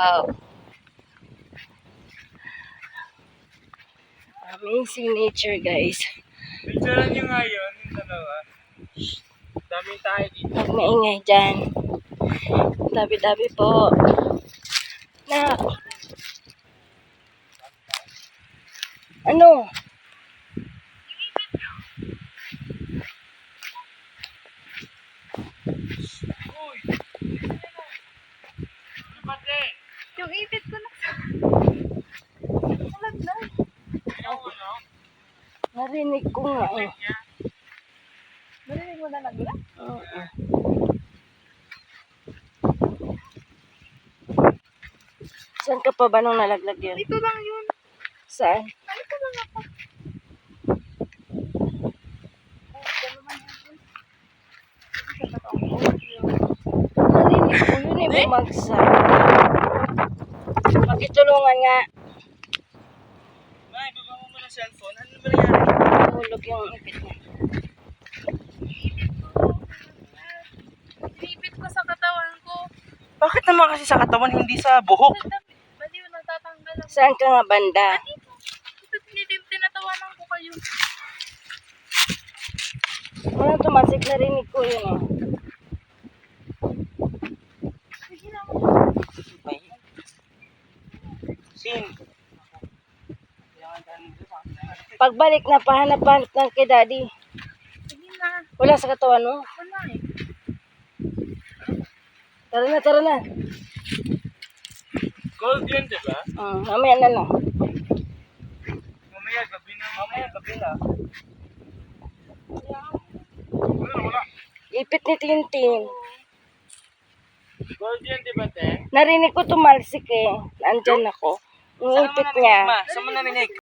Wow. Amazing nature, guys. Picturean nyo nga yun, yung dalawa. Daming tayo dito. Huwag maingay dyan. Dabi-dabi po. Na. Ano? Uy! Ano ba te? Yung ipit ko na. Nalaglag. Yung ano? Narinig ko nga eh. Narinig mo na naglag? Oo. Saan ka pa ba nung nalaglag yun? Dito lang yun. Saan? Dito lang ako. Narinig ko yun eh, bumagsak. Magtutulungan nga. May, baba mo muna cellphone. Ano ba nangyari? Hulog yung ipit niya. Inipit ko sa katawan ko. Bakit naman kasi sa katawan, hindi sa buhok? Bali yun natatanggal ako. Saan ka nga banda? Dito. Dito tinatawanan ko kayo. Ano tumasik, narinig ko yun eh. Sige lang. Sin. Pagbalik na, pahanap-hanap ng kay daddy. Sige na. Wala sa katawan mo. Wala eh. Tara na, tara na. Gold yun, di ba? Mamaya na lang. Mamaya, gabi na. Mamaya, gabi na. Wala. Ipit ni Tintin. Gold yun, di ba, te? Narinig ko tumalsik eh. Nandyan ako. Yung ipit niya. Saan mo narinig?